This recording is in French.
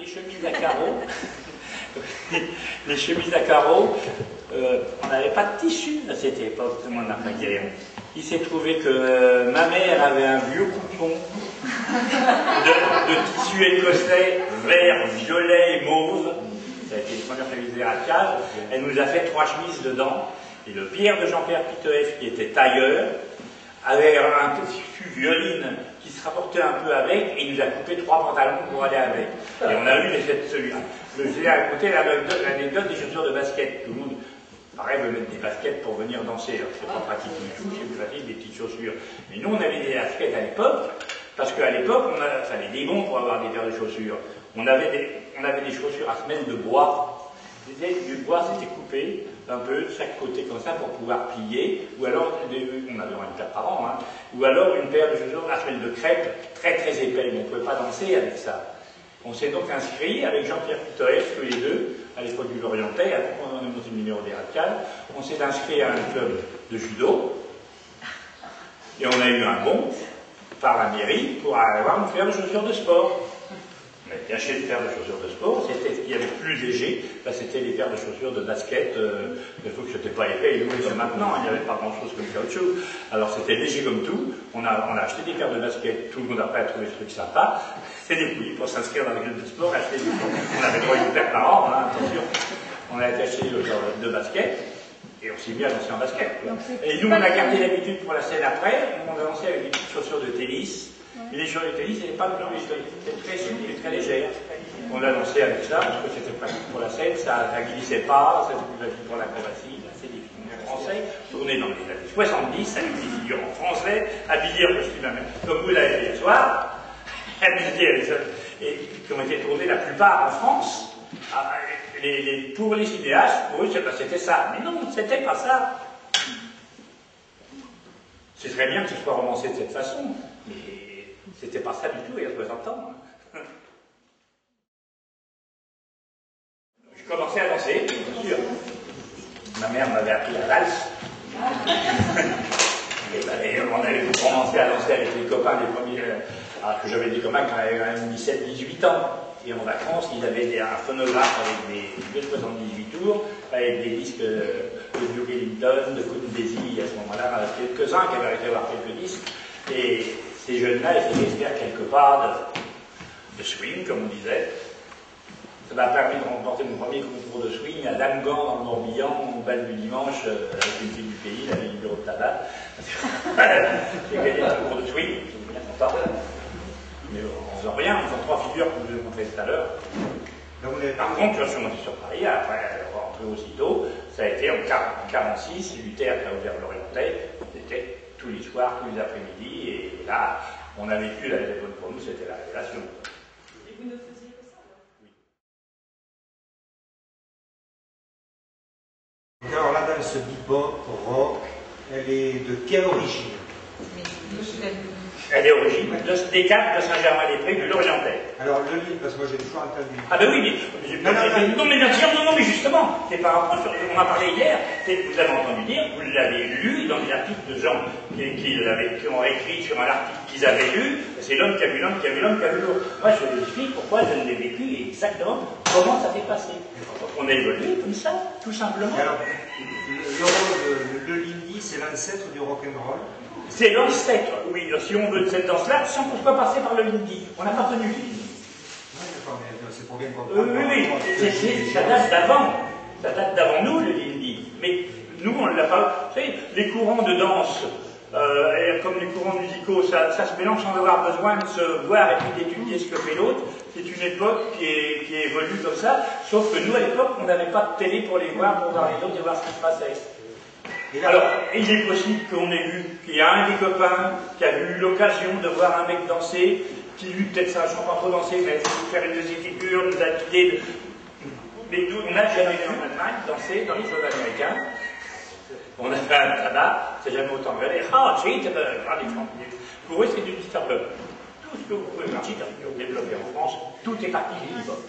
les chemises à carreaux. Les chemises à carreaux, on n'avait pas de tissu à cette époque de mon après-guerre. Il s'est trouvé que ma mère avait un vieux coupon de tissu écossais vert, violet et mauve. Ça a été une première chemise radicale. Elle nous a fait 3 chemises dedans. Et le Pierre de Jean-Pierre Pitoef, qui était tailleur, avait un tissu violine qui se rapportait un peu avec, et il nous a coupé 3 pantalons pour aller avec. Et on a eu celui-là. Je vais raconter l'anecdote des chaussures de basket. Tout le monde, pareil, veut mettre des baskets pour venir danser. C'est pas pratique du tout, c'est plus facile des petites chaussures. Mais nous, on avait des baskets à l'époque, parce qu'à l'époque, il fallait des bons pour avoir des paires de chaussures. On avait des chaussures à semelle de bois. Du bois, c'était coupé un peu de chaque côté comme ça pour pouvoir plier, ou alors, on avait une paire par an, hein, ou alors une paire de chaussures à semelle de crêpe très très épais, mais on ne pouvait pas danser avec ça. On s'est donc inscrit avec Jean-Pierre Pitoef, tous les deux, à l'époque du Lorientais, avant qu'on ait monté le numéro des radicales, on s'est inscrit à un club de judo, et on a eu un bon par la mairie pour avoir une paire de chaussures de sport. On avait bien acheté des paires de chaussures de sport, c'était ce qu'il y avait plus léger, c'était les paires de chaussures de basket, il faut que c'était pas épais et lourd comme maintenant, il n'y avait pas grand chose comme caoutchouc, alors c'était léger comme tout, on a acheté des paires de basket, tout le monde après a trouvé ce truc sympa, c'est des couilles pour s'inscrire dans les clubs de sport, acheter des on avait droit à une paire par an, hein, attention, on a été acheter le genre de basket, et on s'est mis à danser en basket. Et nous on a gardé l'habitude pour la scène après, on a dansé avec des petites chaussures de tennis. Et les chaussures de tennis, c'était pas plus c'était très souple et très légère. On a dansé avec ça parce que c'était pratique pour la scène, ça ne glissait pas, c'était plus facile pour l'acrobatie. C'est des films français tournés dans les années 70 avec des figurants français, habillés en costume comme vous l'avez fait hier soir, habillés et qui ont été tournés la plupart en France. Pour les cinéastes, pour eux, c'était ça. Mais non, c'était pas ça. C'est très bien que ce soit romancé de cette façon, mais c'était pas ça du tout il y a 60 ans. Je commençais à danser, bien sûr. Ma mère m'avait appris la valse. Et on avait commencé à danser avec les copains des premiers. Alors que j'avais des copains qui avaient 17-18 ans. Et en vacances, ils avaient un phonographe avec des 78 tours, avec des disques de Duke Ellington, de Count Basie, à ce moment-là, quelques-uns qui avaient arrêté d'avoir quelques disques. Et ces jeunes-là essayaient de faire quelques pas de swing, comme on disait. Ça m'a permis de remporter mon premier concours de swing à Damgan, dans le Morbihan, au bal du dimanche, avec une fille du pays, la du bureau de tabac. J'ai gagné le concours de swing, je suis bien content. Mais en faisant rien, en faisant 3 figures que je vous ai montrées tout à l'heure. Par contre, je suis monté sur Paris, après rentrer aussitôt, ça a été en 1946, l'UTR qui a ouvert l'Orientais, c'était tous les soirs, tous les après-midi, et là, on a vécu la téléphone pour nous, c'était la révélation. Et vous ne faisiez que ça, alors? Oui. Alors la danse bebop, rock, elle est de quelle origine? Elle est origine des Caps de Saint-Germain-des-Prés, de l'Orientais. Alors le livre, parce que moi j'ai toujours entendu. Ah ben oui, mais non, mais bien sûr, non, mais justement, c'est par rapport, on en a parlé hier, vous avez entendu dire, vous l'avez lu dans des articles de gens qui ont écrit sur un article qu'ils avaient lu, c'est l'homme qui a vu l'homme, qui a vu l'homme, qui a vu l'autre. Moi je vous explique pourquoi je l'ai vécu exactement comment ça s'est passé. On a évolué comme ça, tout simplement. Alors, le Lindy, c'est l'ancêtre du rock'n'roll. C'est l'ancêtre, oui, si on veut de cette danse-là, sans qu'on soit passé par le Lindy. On n'a pas connu le Lindy. Oui, d'accord, mais c'est pour bien comprendre. Oui, ça date d'avant. Ça date d'avant nous, le Lindy. Mais nous, on ne l'a pas. Vous savez, les courants de danse, comme les courants musicaux, ça se mélange sans avoir besoin de se voir et puis d'étudier ce que fait l'autre. C'est une époque qui évolue comme ça, sauf que nous, à l'époque, on n'avait pas de télé pour les voir, pour voir les autres et voir ce qui se passait. Alors, il est possible qu'on ait vu qu'il y a un des copains qui a eu l'occasion de voir un mec danser, qui lui, peut-être ça ne change pas trop danser, mais faire une deuxième figure, nous a quitté. Mais nous, on n'a jamais vu en Allemagne danser dans les choses américains. On a fait un tabac, c'est jamais autant vrai. Ah, pour eux, c'est du disturb. Tout ce que vous pouvez marcher, développer en France, tout est parti du hip-hop.